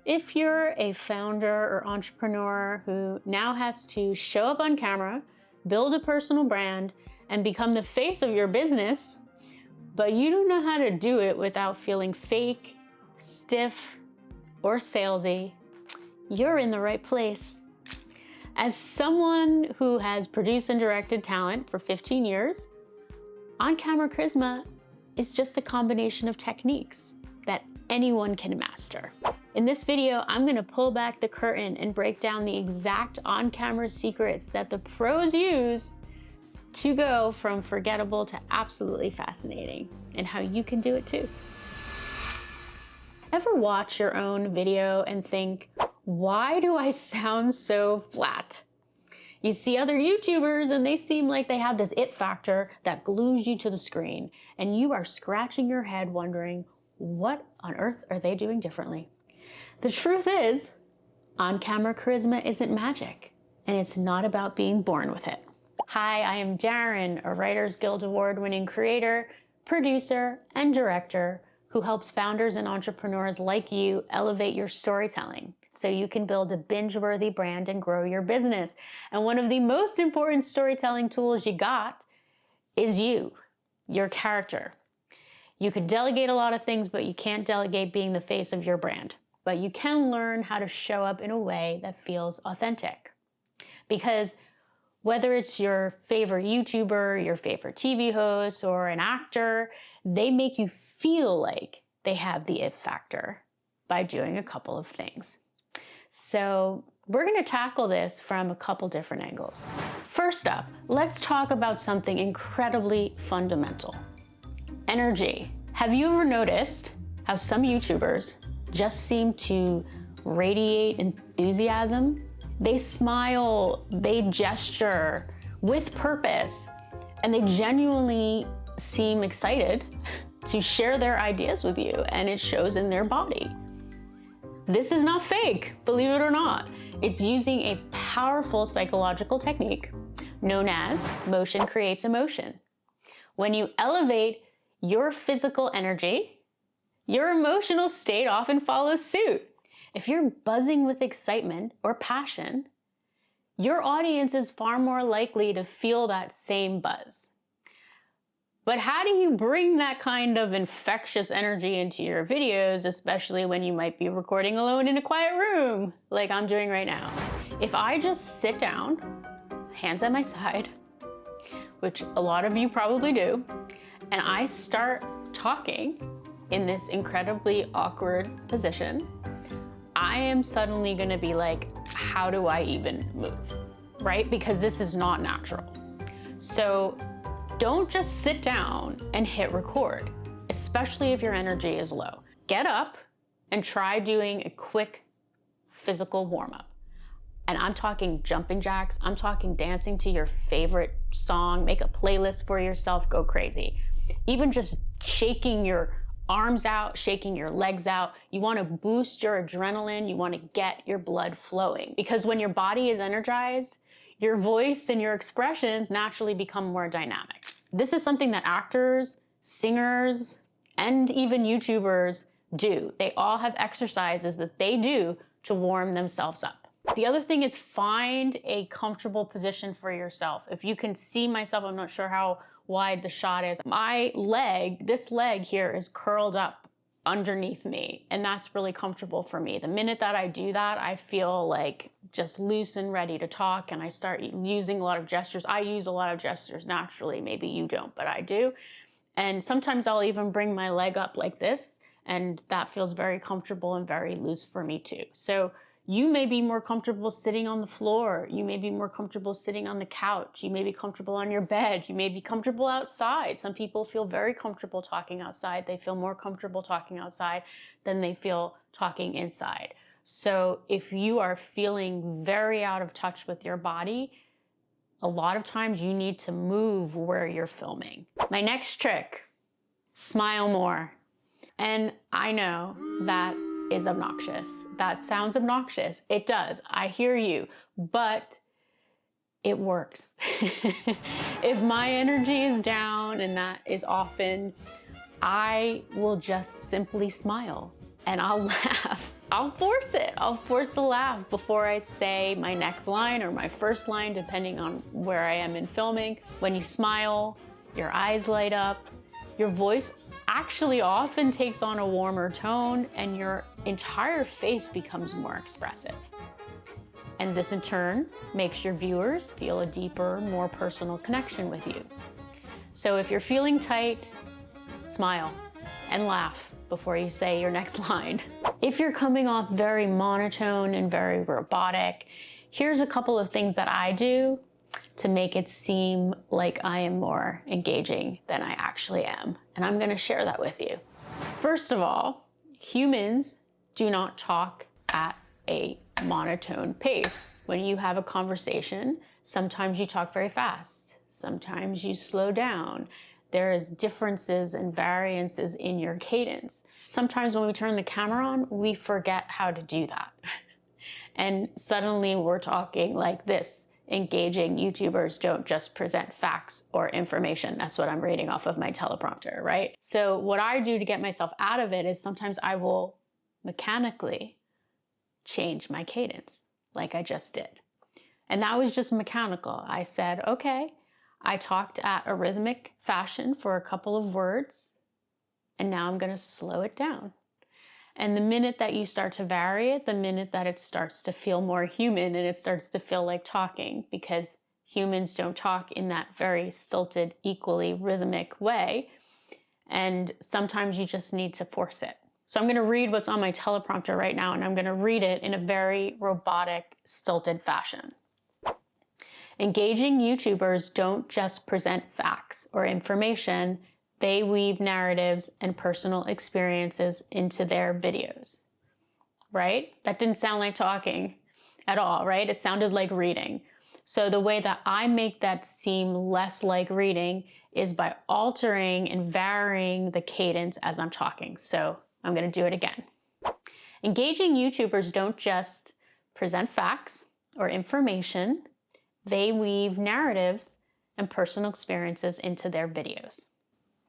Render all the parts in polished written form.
If you're a founder or entrepreneur who now has to show up on camera, build a personal brand, and become the face of your business, but you don't know how to do it without feeling fake, stiff, or salesy, you're in the right place. As someone who has produced and directed talent for 15 years, on-camera charisma is just a combination of techniques that anyone can master. In this video, I'm gonna pull back the curtain and break down the exact on-camera secrets that the pros use to go from forgettable to absolutely fascinating, and how you can do it too. Ever watch your own video and think, why do I sound so flat? You see other YouTubers and they seem like they have this it factor that glues you to the screen, and you are scratching your head wondering, what on earth are they doing differently? The truth is, on-camera charisma isn't magic, and it's not about being born with it. Hi, I am Daryn, a Writers Guild Award-winning creator, producer, and director who helps founders and entrepreneurs like you elevate your storytelling so you can build a binge-worthy brand and grow your business. And one of the most important storytelling tools you got is you, your character. You can delegate a lot of things, but you can't delegate being the face of your brand. But you can learn how to show up in a way that feels authentic. Because whether it's your favorite YouTuber, your favorite TV host, or an actor, they make you feel like they have the it factor by doing a couple of things. So we're gonna tackle this from a couple different angles. First up, let's talk about something incredibly fundamental: energy. Have you ever noticed how some YouTubers just seem to radiate enthusiasm? They smile, they gesture with purpose, and they genuinely seem excited to share their ideas with you, and it shows in their body. This is not fake, believe it or not. It's using a powerful psychological technique known as motion creates emotion. When you elevate your physical energy, your emotional state often follows suit. If you're buzzing with excitement or passion, your audience is far more likely to feel that same buzz. But how do you bring that kind of infectious energy into your videos, especially when you might be recording alone in a quiet room, like I'm doing right now? If I just sit down, hands at my side, which a lot of you probably do, and I start talking in this incredibly awkward position, I am suddenly gonna be like, how do I even move, right? Because this is not natural. So don't just sit down and hit record, especially if your energy is low. Get up and try doing a quick physical warm-up. And I'm talking jumping jacks, I'm talking dancing to your favorite song, make a playlist for yourself, go crazy. Even just shaking your arms out, shaking your legs out. You want to boost your adrenaline, you want to get your blood flowing. Because when your body is energized, your voice and your expressions naturally become more dynamic. This is something that actors, singers, and even YouTubers do. They all have exercises that they do to warm themselves up. The other thing is find a comfortable position for yourself. If you can see myself, I'm not sure how wide the shot is. My leg, this leg here, is curled up underneath me, and that's really comfortable for me. The minute that I do that, I feel like just loose and ready to talk, and I start using a lot of gestures. I use a lot of gestures naturally. Maybe you don't, but I do. And sometimes I'll even bring my leg up like this, and that feels very comfortable and very loose for me too. So you may be more comfortable sitting on the floor. You may be more comfortable sitting on the couch. You may be comfortable on your bed. You may be comfortable outside. Some people feel very comfortable talking outside. They feel more comfortable talking outside than they feel talking inside. So if you are feeling very out of touch with your body, a lot of times you need to move where you're filming. My next trick, smile more. And I know that is obnoxious. That sounds obnoxious. It does. I hear you, but it works. If my energy is down, and that is often, I will just simply smile and I'll laugh I'll force it. I'll force a laugh before I say my next line or my first line, depending on where I am in filming. When you smile, your eyes light up, your voice actually often takes on a warmer tone and your entire face becomes more expressive. And this in turn makes your viewers feel a deeper, more personal connection with you. So if you're feeling tight, smile and laugh before you say your next line. If you're coming off very monotone and very robotic, here's a couple of things that I do to make it seem like I am more engaging than I actually am. And I'm gonna share that with you. First of all, humans do not talk at a monotone pace. When you have a conversation, sometimes you talk very fast, sometimes you slow down. There is differences and variances in your cadence. Sometimes when we turn the camera on, we forget how to do that. And suddenly we're talking like this. Engaging YouTubers don't just present facts or information. That's what I'm reading off of my teleprompter, right? So what I do to get myself out of it is sometimes I will mechanically change my cadence like I just did. And that was just mechanical. I said, okay, I talked at a rhythmic fashion for a couple of words, and now I'm gonna slow it down. And the minute that you start to vary it, the minute that it starts to feel more human and it starts to feel like talking, because humans don't talk in that very stilted, equally rhythmic way. And sometimes you just need to force it. So I'm gonna read what's on my teleprompter right now, and I'm gonna read it in a very robotic, stilted fashion. Engaging YouTubers don't just present facts or information, they weave narratives and personal experiences into their videos, right? That didn't sound like talking at all, right? It sounded like reading. So the way that I make that seem less like reading is by altering and varying the cadence as I'm talking. So I'm gonna do it again. Engaging YouTubers don't just present facts or information, they weave narratives and personal experiences into their videos.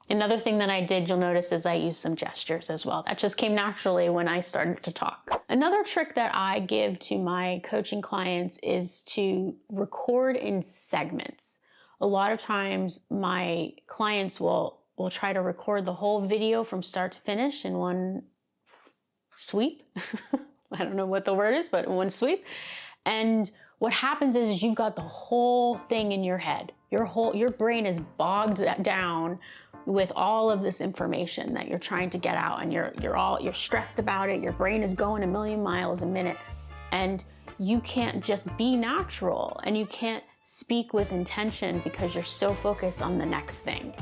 Another thing that I did, you'll notice, is I use some gestures as well. That just came naturally when I started to talk. Another trick that I give to my coaching clients is to record in segments. A lot of times my clients will try to record the whole video from start to finish in one sweep. I don't know what the word is, but in one sweep. And what happens is you've got the whole thing in your head. Your brain is bogged down with all of this information that you're trying to get out, and you're stressed about it. Your brain is going a million miles a minute, and you can't just be natural, and you can't speak with intention because you're so focused on the next thing.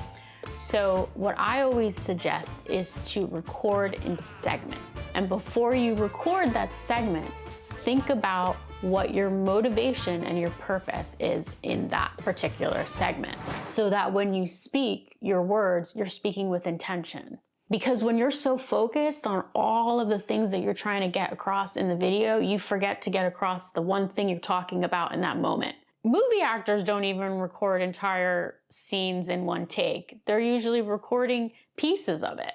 So what I always suggest is to record in segments. And before you record that segment, think about what your motivation and your purpose is in that particular segment, so that when you speak your words, you're speaking with intention. Because when you're so focused on all of the things that you're trying to get across in the video, you forget to get across the one thing you're talking about in that moment. Movie actors don't even record entire scenes in one take. They're usually recording pieces of it.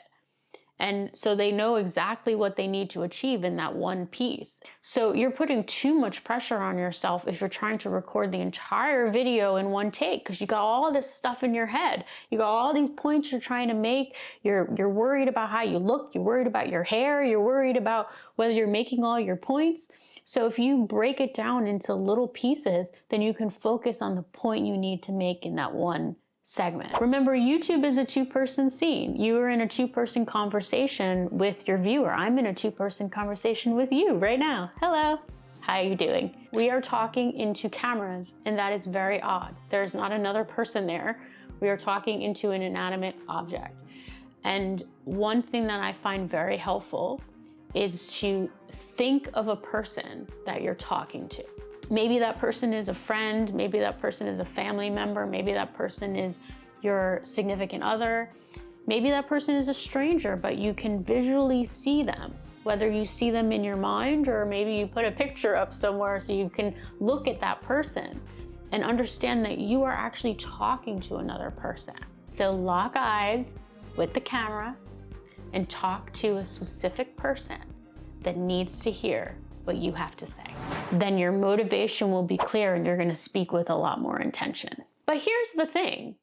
And so they know exactly what they need to achieve in that one piece. So you're putting too much pressure on yourself if you're trying to record the entire video in one take, because you got all this stuff in your head. You got all these points you're trying to make. You're worried about how you look. You're worried about your hair. You're worried about whether you're making all your points. So if you break it down into little pieces, then you can focus on the point you need to make in that one segment. Remember, YouTube is a two-person scene. You are in a two-person conversation with your viewer. I'm in a two-person conversation with you right now. Hello. How are you doing? We are talking into cameras, and that is very odd. There's not another person there. We are talking into an inanimate object. And one thing that I find very helpful is to think of a person that you're talking to. Maybe that person is a friend, maybe that person is a family member, maybe that person is your significant other, maybe that person is a stranger, but you can visually see them, whether you see them in your mind or maybe you put a picture up somewhere so you can look at that person and understand that you are actually talking to another person. So lock eyes with the camera and talk to a specific person that needs to hear what you have to say. Then your motivation will be clear and you're going to speak with a lot more intention. But here's the thing.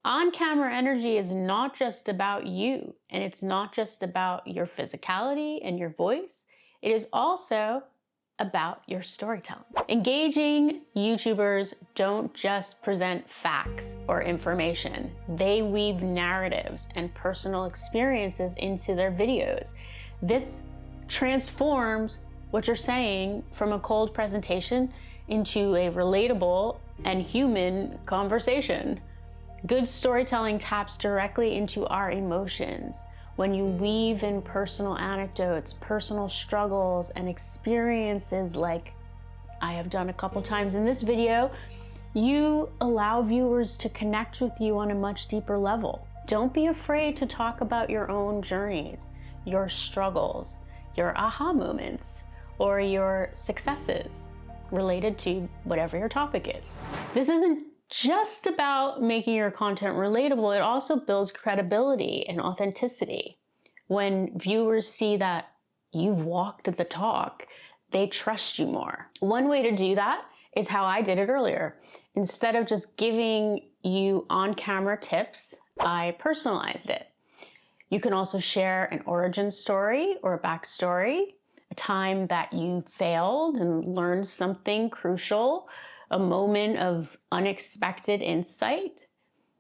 On-camera energy is not just about you, and it's not just about your physicality and your voice. It is also about your storytelling. Engaging YouTubers don't just present facts or information. They weave narratives and personal experiences into their videos. This transforms what you're saying from a cold presentation into a relatable and human conversation. Good storytelling taps directly into our emotions. When you weave in personal anecdotes, personal struggles, and experiences like I have done a couple times in this video, you allow viewers to connect with you on a much deeper level. Don't be afraid to talk about your own journeys, your struggles, your aha moments, or your successes related to whatever your topic is. This isn't just about making your content relatable, it also builds credibility and authenticity. When viewers see that you've walked the talk, they trust you more. One way to do that is how I did it earlier. Instead of just giving you on-camera tips, I personalized it. You can also share an origin story or a backstory, a time that you failed and learned something crucial, a moment of unexpected insight.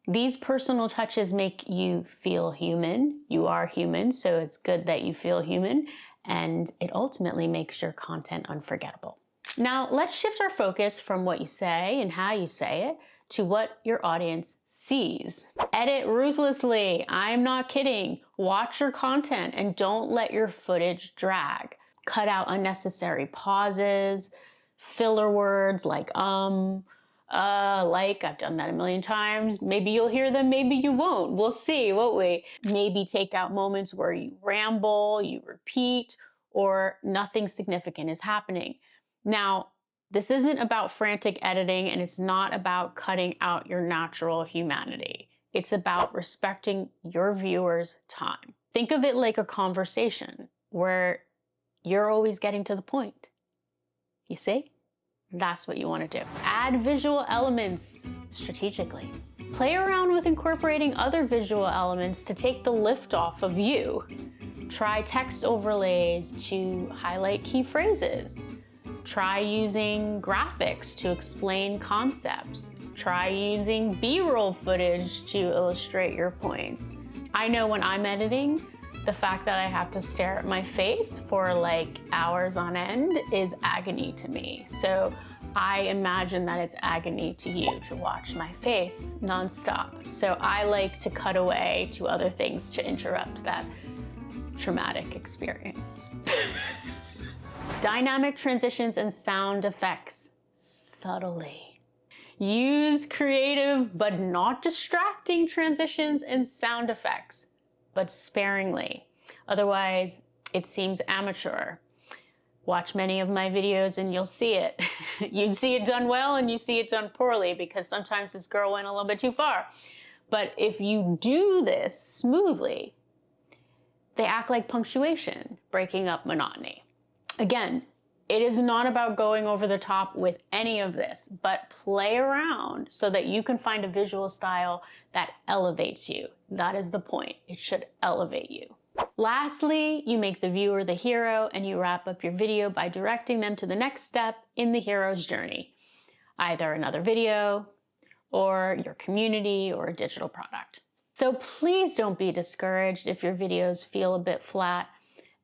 These personal touches make you feel human. You are human, so it's good that you feel human, and it ultimately makes your content unforgettable. Now, let's shift our focus from what you say and how you say it to what your audience sees. Edit ruthlessly. I'm not kidding. Watch your content and don't let your footage drag. Cut out unnecessary pauses, filler words like I've done that a million times. Maybe you'll hear them, maybe you won't. We'll see, won't we? Maybe take out moments where you ramble, you repeat, or nothing significant is happening. Now, this isn't about frantic editing, and it's not about cutting out your natural humanity. It's about respecting your viewers' time. Think of it like a conversation where you're always getting to the point. You see? That's what you want to do. Add visual elements strategically. Play around with incorporating other visual elements to take the lift off of you. Try text overlays to highlight key phrases. Try using graphics to explain concepts. Try using B-roll footage to illustrate your points. I know when I'm editing, the fact that I have to stare at my face for like hours on end is agony to me. So I imagine that it's agony to you to watch my face nonstop. So I like to cut away to other things to interrupt that traumatic experience. Dynamic transitions and sound effects subtly. Use creative but not distracting transitions and sound effects, but sparingly. Otherwise, it seems amateur. Watch many of my videos and you'll see it. You see it done well and you see it done poorly because sometimes this girl went a little bit too far. But if you do this smoothly, they act like punctuation, breaking up monotony. Again, it is not about going over the top with any of this, but play around so that you can find a visual style that elevates you. That is the point. It should elevate you. Lastly, you make the viewer the hero and you wrap up your video by directing them to the next step in the hero's journey, either another video or your community or a digital product. So please don't be discouraged if your videos feel a bit flat.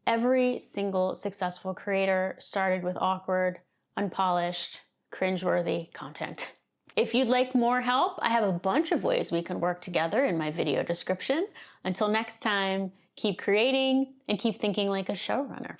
Every single successful creator started with awkward, unpolished, cringeworthy content. If you'd like more help, I have a bunch of ways we can work together in my video description. Until next time, keep creating and keep thinking like a showrunner.